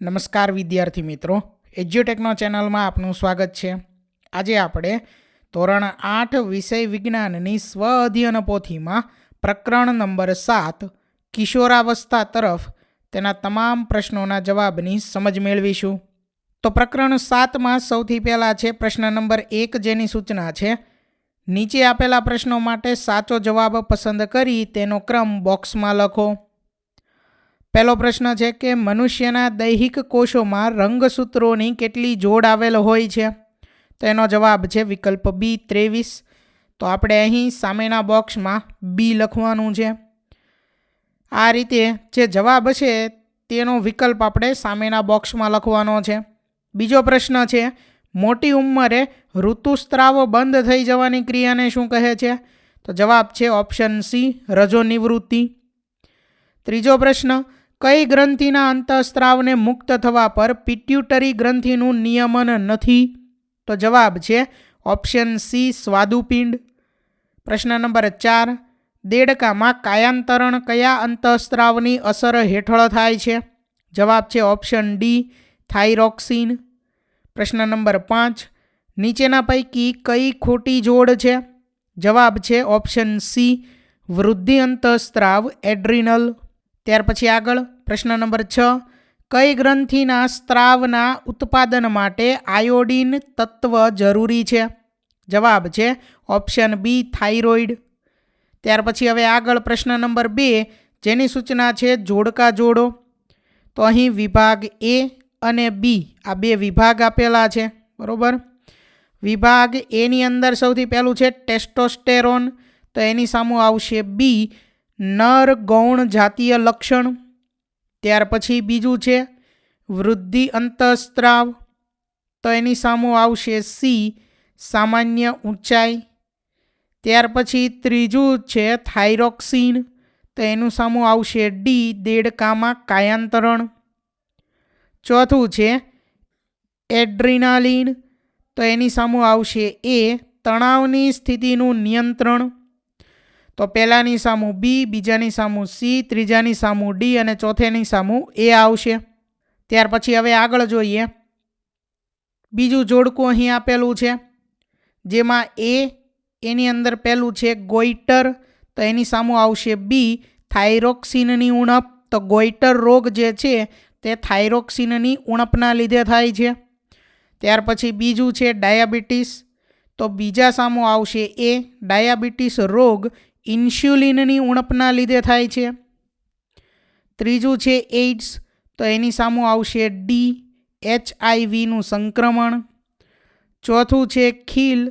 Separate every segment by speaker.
Speaker 1: નમસ્કાર વિદ્યાર્થી મિત્રો, એજ્યુટેકનો ચેનલમાં આપનું સ્વાગત છે. આજે આપણે ધોરણ 8 વિષય વિજ્ઞાનની સ્વ અધ્યયન પોથીમાં પ્રકરણ નંબર 7 કિશોરાવસ્થા તરફ તેના તમામ પ્રશ્નોના જવાબની સમજ મેળવીશું. તો પ્રકરણ 7માં સૌથી પહેલાં છે પ્રશ્ન નંબર 1, જેની સૂચના છે નીચે આપેલા પ્રશ્નો માટે સાચો જવાબ પસંદ કરી તેનો ક્રમ બોક્સમાં લખો. પહેલો પ્રશ્ન છે કે મનુષ્યના દૈહિક કોષોમાં રંગસૂત્રોની કેટલી જોડ આવેલ હોય છે? તો એનો જવાબ છે વિકલ્પ બી 23. તો આપણે અહીં સામેના બોક્સમાં બી લખવાનું છે. આ રીતે જે જવાબ છે તેનો વિકલ્પ આપણે સામેના બોક્સમાં લખવાનો છે. બીજો પ્રશ્ન છે મોટી ઉંમરે ઋતુસ્રાવ બંધ થઈ જવાની ક્રિયાને શું કહે છે? તો જવાબ છે ઓપ્શન સી, રજોનિવૃત્તિ. ત્રીજો પ્રશ્ન, કઈ ગ્રંથિના અંતઃસ્ત્રાવને મુક્ત થવા પર પિટ્યુટરી ગ્રંથિનું નિયમન નથી? તો જવાબ છે ઓપ્શન સી, સ્વાદુપિંડ. પ્રશ્ન નંબર 4, દેડકામાં કાયાંતરણ કયા અંતઃસ્ત્રાવની અસર હેઠળ થાય છે? જવાબ છે ઓપ્શન ડી, થાઇરોક્સિન. પ્રશ્ન નંબર 5, નીચેના પૈકી કઈ ખોટી જોડ છે? જવાબ છે ઓપ્શન સી, વૃદ્ધિ અંતઃસ્ત્રાવ એડ્રિનલ. ત્યાર પછી આગળ પ્રશ્ન નંબર 6, કઈ ગ્રંથિના સ્ત્રાવના ઉત્પાદન માટે આયોડિન તત્વ જરૂરી છે? જવાબ છે ઓપ્શન બી, થાઇરોઇડ. ત્યાર પછી હવે આગળ પ્રશ્ન નંબર 2, જેની સૂચના છે જોડકા જોડો. તો અહીં વિભાગ એ અને બી આ બે વિભાગ આપેલા છે, બરોબર. વિભાગ એની અંદર સૌથી પહેલું છે ટેસ્ટોસ્ટેરોન. તો એની સામું આવશે બી, નર ગૌણ જાતીય લક્ષણ. ત્યાર પછી બીજું છે વૃદ્ધિ અંતઃસ્ત્રાવ. તો એની સામું આવશે સી, સામાન્ય ઊંચાઈ. ત્યાર પછી ત્રીજું છે થાઇરોક્સિન. તો એનું સામું આવશે ડી, દેડકામાં કાયાંતરણ. ચોથું છે એડ્રિનાલિન. તો એની સામું આવશે એ, તણાવની સ્થિતિનું નિયંત્રણ. તો પહેલાની સામું બી, બીજાની સામું સી, ત્રીજાની સામું ડી અને ચોથેની સામું એ આવશે. ત્યાર પછી હવે આગળ જોઈએ. બીજું જોડકું અહીં આપેલું છે જેમાં એની અંદર પહેલું છે ગોઈટર. તો એની સામું આવશે બી, થાઇરોક્સિનની ઉણપ. તો ગોઈટર રોગ જે છે તે થાઇરોક્સિનની ઉણપના લીધે થાય છે. ત્યાર પછી બીજું છે ડાયાબિટીસ. તો બીજા સામું આવશે એ, ડાયાબિટીસ રોગ ઇન્સ્યુલિનની ઉણપના લીધે થાય છે. ત્રીજું છે એઇડ્સ. તો એની સામું આવશે ડી, HIV સંક્રમણ. ચોથું છે ખીલ.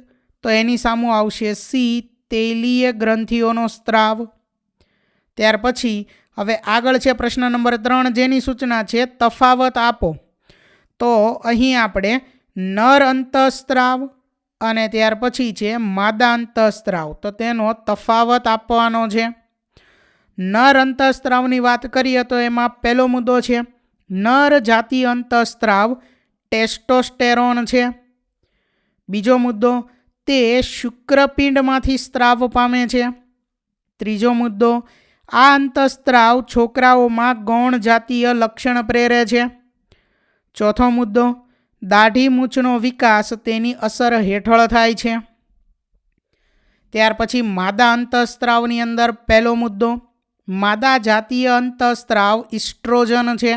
Speaker 1: તો એની સામું આવશે સી, તૈલીય ગ્રંથિઓનો સ્ત્રાવ. ત્યાર પછી હવે આગળ છે પ્રશ્ન નંબર 3, જેની સૂચના છે તફાવત આપો. તો અહીં આપણે નર અંતઃસ્ત્રાવ અને ત્યાર પછી છે માદા અંતઃસ્ત્રાવ. તો તેનો તફાવત આપવાનો છે. નર અંતઃસ્ત્રાવની વાત કરીએ તો એમાં પહેલો મુદ્દો છે નર જાતીય અંતઃસ્ત્રાવ ટેસ્ટોસ્ટેરોન છે. બીજો મુદ્દો, તે શુક્રપિંડમાંથી સ્ત્રાવ પામે છે. ત્રીજો મુદ્દો, આ અંતઃસ્ત્રાવ છોકરાઓમાં ગૌણ જાતીય લક્ષણ પ્રેરે છે. ચોથો મુદ્દો, દાઢી મૂછનો વિકાસ તેની અસર હેઠળ થાય છે. ત્યાર પછી માદા અંતઃસ્ત્રાવની અંદર પહેલો મુદ્દો, માદા જાતીય અંતઃસ્ત્રાવ ઇસ્ટ્રોજન છે.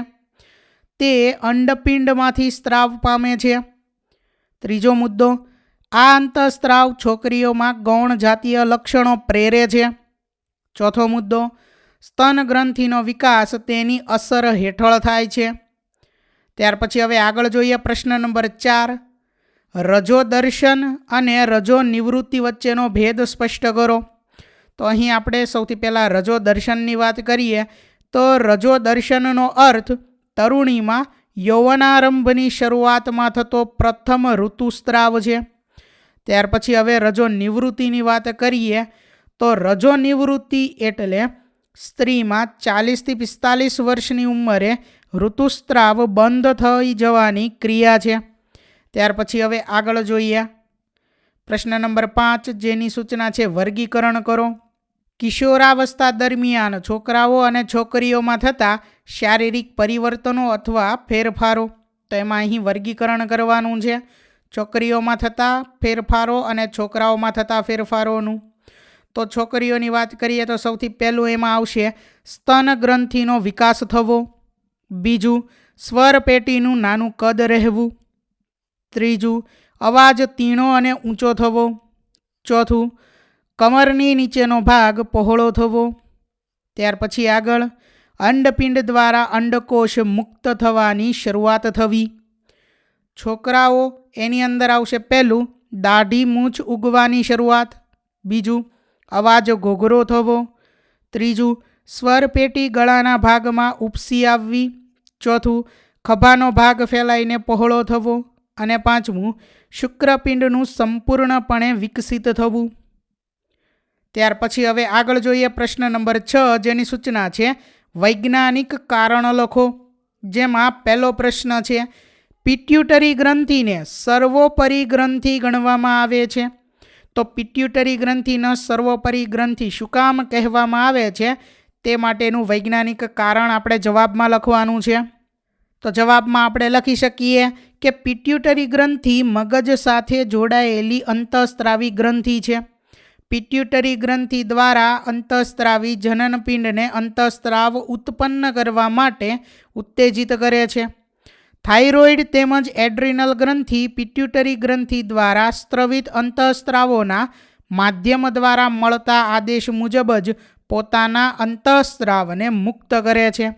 Speaker 1: તે અંડપિંડમાંથી સ્ત્રાવ પામે છે. ત્રીજો મુદ્દો, આ અંતઃસ્ત્રાવ છોકરીઓમાં ગૌણ જાતીય લક્ષણો પ્રેરે છે. ચોથો મુદ્દો, સ્તન ગ્રંથિનો વિકાસ તેની અસર હેઠળ થાય છે. ત્યાર પછી હવે આગળ જોઈએ પ્રશ્ન નંબર 4, રજો દર્શન અને રજો નિવૃત્તિ વચ્ચેનો ભેદ સ્પષ્ટ કરો. તો અહીં આપણે સૌથી પહેલાં રજો દર્શનની વાત કરીએ તો રજો દર્શનનો અર્થ તરુણીમાં યૌવનારંભની શરૂઆતમાં થતો પ્રથમ ઋતુસ્ત્રાવ છે. ત્યાર પછી હવે રજો નિવૃત્તિની વાત કરીએ તો રજો નિવૃત્તિ એટલે સ્ત્રીમાં 40 થી 45 વર્ષની ઉંમરે ઋતુસ્ત્રાવ બંધ થઈ જવાની ક્રિયા છે. ત્યાર પછી હવે આગળ જોઈએ પ્રશ્ન નંબર 5, જેની સૂચના છે વર્ગીકરણ કરો. કિશોરાવસ્થા દરમિયાન છોકરાઓ અને છોકરીઓમાં થતા શારીરિક પરિવર્તનો અથવા ફેરફારો. તો એમાં અહીં વર્ગીકરણ કરવાનું છે છોકરીઓમાં થતા ફેરફારો અને છોકરાઓમાં થતા ફેરફારોનું. તો છોકરીઓની વાત કરીએ તો સૌથી પહેલું એમાં આવશે સ્તન ગ્રંથિનો વિકાસ થવો. બીજું, સ્વર પેટીનું નાનું કદ રહેવું. ત્રીજું, અવાજ તીણો અને ઊંચો થવો. ચોથું, કમરની નીચેનો ભાગ પહોળો થવો. ત્યાર પછી આગળ અંડપિંડ દ્વારા અંડકોષ મુક્ત થવાની શરૂઆત થવી. છોકરાઓ એની અંદર આવશે પહેલું દાઢી મૂછ ઉગવાની શરૂઆત. બીજું, અવાજ ઘોઘરો થવો. ત્રીજું, સ્વરપેટી ગળાના ભાગમાં ઉપસી આવવી. ચોથું, ખભાનો ભાગ ફેલાઈને પહોળો થવો. અને પાંચમું, શુક્રપિંડનું સંપૂર્ણપણે વિકસિત થવું. ત્યાર પછી હવે આગળ જોઈએ પ્રશ્ન નંબર 6, જેની સૂચના છે વૈજ્ઞાનિક કારણ લખો. જેમાં પહેલો પ્રશ્ન છે પિટ્યુટરી ગ્રંથિને સર્વોપરી ગ્રંથિ ગણવામાં આવે છે. તો પિટ્યુટરી ગ્રંથિને સર્વોપરી ગ્રંથિ શું કામ કહેવામાં આવે છે તે માટેનું વૈજ્ઞાનિક કારણ આપણે જવાબમાં લખવાનું છે. તો જવાબમાં આપણે લખી શકીએ કે પિટ્યુટરી ગ્રંથિ મગજ સાથે જોડાયેલી અંતઃસ્ત્રાવી ગ્રંથિ છે. પિટ્યુટરી ગ્રંથિ દ્વારા અંતઃસ્ત્રાવી જનનપિંડને અંતઃસ્ત્રાવ ઉત્પન્ન કરવા માટે ઉત્તેજિત કરે છે. થાઇરોઇડ તેમજ એડ્રિનલ ગ્રંથિ પિટ્યુટરી ગ્રંથિ દ્વારા સ્ત્રવિત અંતઃસ્ત્રાવોના માધ્યમ દ્વારા મળતા આદેશ મુજબ જ પોતાના અંતઃસ્ત્રાવને મુક્ત કરે છે.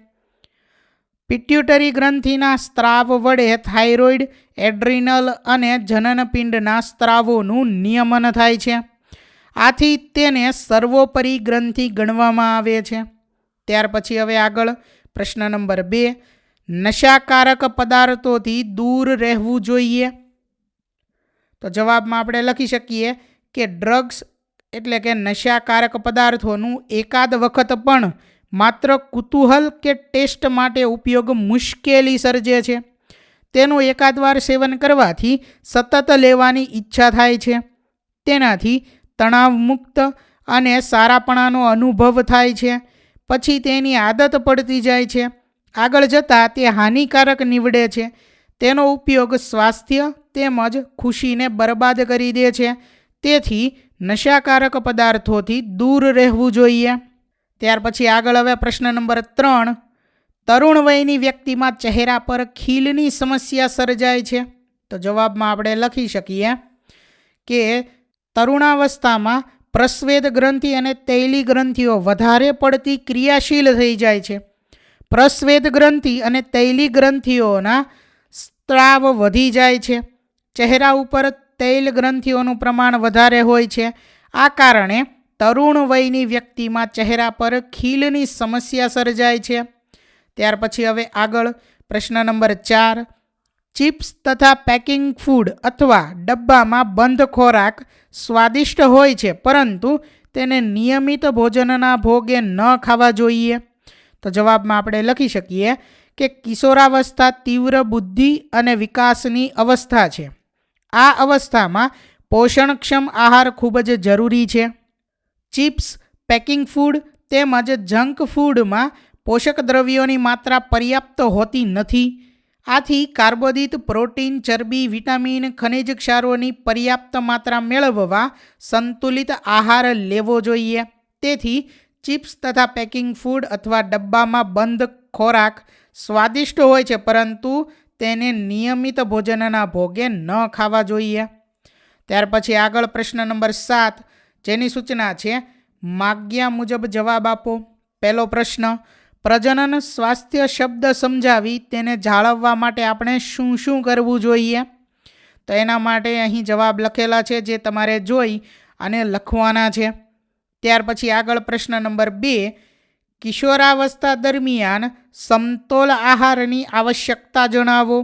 Speaker 1: પિટ્યુટરી ગ્રંથિના સ્ત્રાવ વડે થાઇરોઇડ, એડ્રિનલ અને જનનપિંડના સ્ત્રાવોનું નિયમન થાય છે. આથી તેને સર્વોપરી ગ્રંથિ ગણવામાં આવે છે. ત્યાર પછી હવે આગળ પ્રશ્ન નંબર 2, નશાકારક પદાર્થોથી દૂર રહેવું જોઈએ. તો જવાબમાં આપણે લખી શકીએ કે ડ્રગ્સ એટલે કે નશાકારક પદાર્થોનું એકાદ વખત પણ માત્ર કુતૂહલ કે ટેસ્ટ માટે ઉપયોગ મુશ્કેલી સર્જે છે. તેનું એકાદ વાર સેવન કરવાથી સતત લેવાની ઈચ્છા થાય છે. તેનાથી તણાવ મુક્ત અને સારાપણાનો અનુભવ થાય છે. પછી તેની આદત પડતી જાય છે. આગળ જતાં તે હાનિકારક નીવડે છે. તેનો ઉપયોગ સ્વાસ્થ્ય તેમજ ખુશીને બરબાદ કરી દે છે. તેથી નશાકારક પદાર્થોથી દૂર રહેવું જોઈએ. ત્યાર પછી આગળ હવે પ્રશ્ન નંબર 3, તરુણ વયની વ્યક્તિમાં ચહેરા પર ખીલની સમસ્યા સર્જાય છે. તો જવાબમાં આપણે લખી શકીએ કે તરુણાવસ્થામાં પ્રસ્વેદ ગ્રંથિ અને તૈલી ગ્રંથિઓ વધારે પડતી ક્રિયાશીલ થઈ જાય છે. પ્રસ્વેદ ગ્રંથિ અને તૈલી ગ્રંથિઓના સ્ત્રાવ વધી જાય છે. ચહેરા ઉપર તૈલ ગ્રંથિઓનું પ્રમાણ વધારે હોય છે. આ કારણે તરુણ વયની વ્યક્તિમાં ચહેરા પર ખીલની સમસ્યા સર્જાય છે. ત્યાર પછી હવે આગળ પ્રશ્ન નંબર 4, ચિપ્સ તથા પેકિંગ ફૂડ અથવા ડબ્બામાં બંધ ખોરાક સ્વાદિષ્ટ હોય છે, પરંતુ તેને નિયમિત ભોજનના ભોગે ન ખાવા જોઈએ. તો જવાબમાં આપણે લખી શકીએ કે કિશોરાવસ્થા તીવ્ર બુદ્ધિ અને વિકાસની અવસ્થા છે. આ અવસ્થામાં પોષણક્ષમ આહાર ખૂબ જ જરૂરી છે. ચિપ્સ, પેકિંગ ફૂડ તેમજ જંક ફૂડમાં પોષક દ્રવ્યોની માત્રા પર્યાપ્ત હોતી નથી. આથી કાર્બોદિત, પ્રોટીન, ચરબી, વિટામિન, ખનિજ ક્ષારોની પર્યાપ્ત માત્રા મેળવવા સંતુલિત આહાર લેવો જોઈએ. તેથી ચિપ્સ તથા પેકિંગ ફૂડ અથવા ડબ્બામાં બંધ ખોરાક સ્વાદિષ્ટ હોય છે, પરંતુ તેને નિયમિત ભોજનના ભોગે ન ખાવા જોઈએ. ત્યાર પછી આગળ પ્રશ્ન નંબર 7, જેની સૂચના છે માગ્યા મુજબ જવાબ આપો. પહેલો પ્રશ્ન, પ્રજનન સ્વાસ્થ્ય શબ્દ સમજાવી તેને જાળવવા માટે આપણે શું શું કરવું જોઈએ? તો એના માટે અહીં જવાબ લખેલા છે, જે તમારે જોઈ અને લખવાના છે. ત્યાર પછી આગળ પ્રશ્ન નંબર 2, કિશોરાવસ્થા દરમિયાન સમતોલ આહારની આવશ્યકતા જણાવો.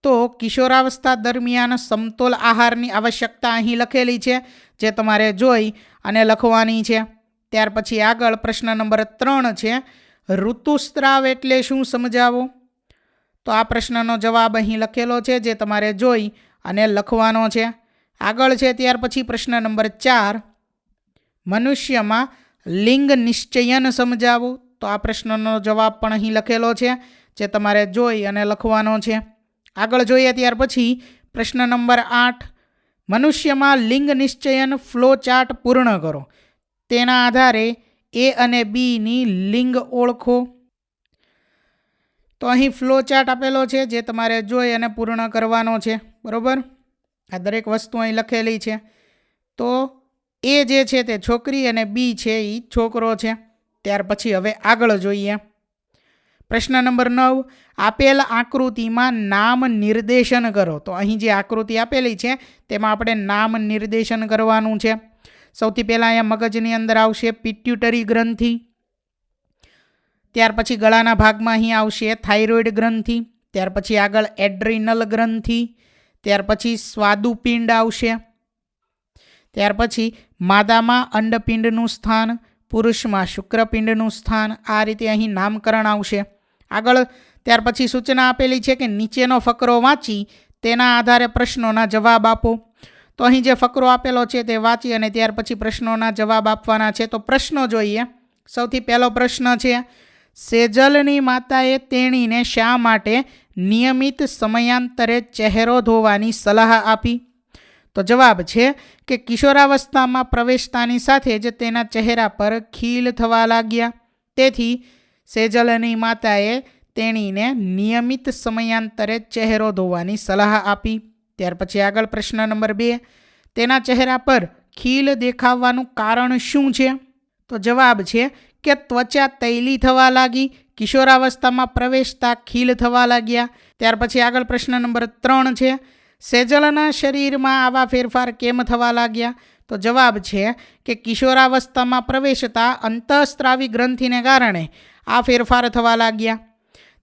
Speaker 1: તો કિશોરાવસ્થા દરમિયાન સમતોલ આહારની આવશ્યકતા અહીં લખેલી છે, જે તમારે જોઈ અને લખવાની છે. ત્યાર પછી આગળ પ્રશ્ન નંબર 3 છે ઋતુસ્ત્રાવ એટલે શું સમજાવો. તો આ પ્રશ્નનો જવાબ અહીં લખેલો છે, જે તમારે જોઈ અને લખવાનો છે. આગળ છે ત્યાર પછી પ્રશ્ન નંબર 4, મનુષ્યમાં લિંગ નિશ્ચયન સમજાવો. તો આ પ્રશ્નનો જવાબ પણ અહીં લખેલો છે, જે તમારે જોઈ અને લખવાનો છે. આગળ જોઈએ ત્યાર પછી પ્રશ્ન નંબર 8, મનુષ્યમાં લિંગ નિશ્ચયન ફ્લો ચાર્ટ પૂર્ણ કરો. તેના આધારે એ અને બીની લિંગ ઓળખો. તો અહીં ફ્લો ચાર્ટ આપેલો છે, જે તમારે જોઈ અને પૂર્ણ કરવાનો છે. બરાબર, આ દરેક વસ્તુ અહીં લખેલી છે. તો એ જે છે તે છોકરી અને બી છે એ છોકરો છે. ત્યાર પછી હવે આગળ જોઈએ પ્રશ્ન નંબર 9, આપેલ આકૃતિમાં નામ નિર્દેશન કરો. તો અહીં જે આકૃતિ આપેલી છે તેમાં આપણે નામ નિર્દેશન કરવાનું છે. સૌથી પહેલાં અહીંયા મગજની અંદર આવશે પિટ્યુટરી ગ્રંથિ. ત્યાર પછી ગળાના ભાગમાં અહીં આવશે થાઇરોઇડ ગ્રંથિ. ત્યાર પછી આગળ એડ્રિનલ ગ્રંથિ. ત્યાર પછી સ્વાદુપિંડ આવશે. ત્યાર પછી માદામાં અંડપિંડનું સ્થાન, પુરુષમાં શુક્રપિંડનું સ્થાન. આ રીતે અહીં નામકરણ આવશે. આગળ ત્યાર પછી સૂચના આપેલી છે કે નીચેનો ફકરો વાંચી તેના આધારે પ્રશ્નોના જવાબ આપો. તો અહીં જે ફકરો આપેલો છે તે વાંચી અને ત્યાર પછી પ્રશ્નોના જવાબ આપવાના છે. તો પ્રશ્નો જોઈએ. સૌથી પહેલો પ્રશ્ન છે, સેજલની માતાએ તેણીને શા માટે નિયમિત સમયાંતરે ચહેરો ધોવાની સલાહ આપી? તો જવાબ છે કે કિશોરાવસ્થામાં પ્રવેશતાની સાથે જ તેના ચહેરા પર ખીલ થવા લાગ્યા. તેથી સેજલની માતાએ તેણીને નિયમિત સમયાંતરે ચહેરો ધોવાની સલાહ આપી. ત્યાર પછી આગળ પ્રશ્ન નંબર 2, તેના ચહેરા પર ખીલ દેખાવાનું કારણ શું છે? તો જવાબ છે કે ત્વચા તૈલી થવા લાગી, કિશોરાવસ્થામાં પ્રવેશતા ખીલ થવા લાગ્યા. ત્યાર પછી આગળ પ્રશ્ન નંબર 3 છે, સેજલના શરીરમાં આવા ફેરફાર કેમ થવા લાગ્યા? તો જવાબ છે કે કિશોરાવસ્થામાં પ્રવેશતા અંતઃસ્ત્રાવી ગ્રંથિને કારણે આ ફેરફાર થવા લાગ્યા.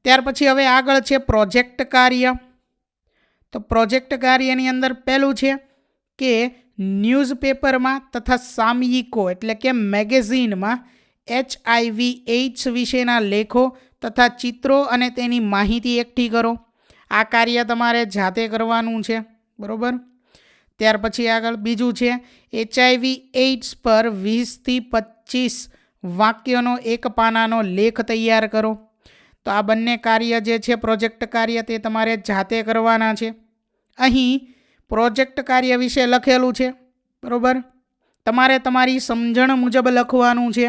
Speaker 1: ત્યાર પછી હવે આગળ છે પ્રોજેક્ટ કાર્ય. તો પ્રોજેક્ટ કાર્યની અંદર પહેલું છે કે ન્યૂઝપેપરમાં તથા સામયિકો એટલે કે મેગેઝિનમાં HIV/AIDS વિશેના લેખો તથા ચિત્રો અને તેની માહિતી એકઠી કરો. આ કાર્ય તમારે જાતે કરવાનું છે. બરાબર. ત્યાર પછી આગળ બીજું છે HIV/AIDS પર 20થી 25 વાક્યોનો એક પાનાનો લેખ તૈયાર કરો. તો આ બંને કાર્ય જે છે પ્રોજેક્ટ કાર્ય તે તમારે જાતે કરવાના છે. અહીં પ્રોજેક્ટ કાર્ય વિશે લખેલું છે. બરાબર, તમારે તમારી સમજણ મુજબ લખવાનું છે.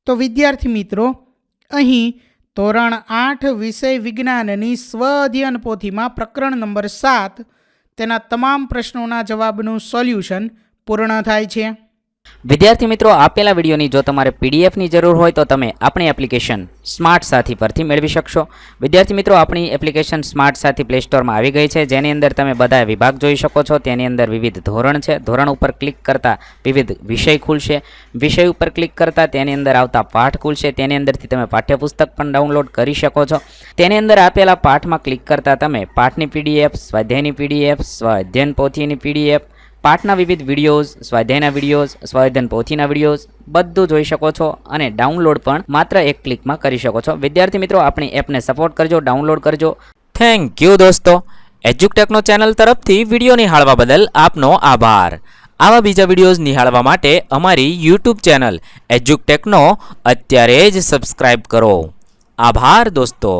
Speaker 1: તો વિદ્યાર્થી મિત્રો, અહીં ધોરણ 8 વિષય વિજ્ઞાનની સ્વ અધ્યયન પોથીમાં પ્રકરણ નંબર 7 તેના તમામ પ્રશ્નોના જવાબનું સોલ્યુશન પૂર્ણ થાય છે.
Speaker 2: વિદ્યાર્થી મિત્રો, આપેલા વિડીયોની જો તમારે પીડીએફની જરૂર હોય તો તમે આપણી એપ્લિકેશન સ્માર્ટ સાથી પરથી મેળવી શકશો. વિદ્યાર્થી મિત્રો, આપણી એપ્લિકેશન સ્માર્ટ સાથી પ્લે સ્ટોરમાં આવી ગઈ છે, જેની અંદર તમે બધા વિભાગ જોઈ શકો છો. તેની અંદર વિવિધ ધોરણ છે. ધોરણ ઉપર ક્લિક કરતાં વિવિધ વિષય ખુલશે. વિષય ઉપર ક્લિક કરતાં તેની અંદર આવતા પાઠ ખુલશે. તેની અંદરથી તમે પાઠ્યપુસ્તક પણ ડાઉનલોડ કરી શકો છો. તેની અંદર આપેલા પાઠમાં ક્લિક કરતાં તમે પાઠની પીડીએફ, સ્વાધ્યાયની પીડીએફ, સ્વાધ્યાયન પોથીની પીડીએફ, પાઠના વિવિધ વિડીયોઝ, સ્વાધ્યાયના વિડીયોઝ, સ્વાધ્યાયન પોથીના વિડીયોઝ બધું જોઈ શકો છો અને ડાઉનલોડ પણ માત્ર એક ક્લિકમાં કરી શકો છો. વિદ્યાર્થી મિત્રો, આપણી એપને સપોર્ટ કરજો, ડાઉનલોડ કરજો. થેન્ક યુ દોસ્તો. એજ્યુકટેકનો ચેનલ તરફથી વિડીયો નિહાળવા બદલ આપનો આભાર. આવા બીજા વિડીયોઝ નિહાળવા માટે અમારી યુટ્યુબ ચેનલ એજ્યુકટેકનો અત્યારે જ સબસ્ક્રાઇબ કરો. આભાર દોસ્તો.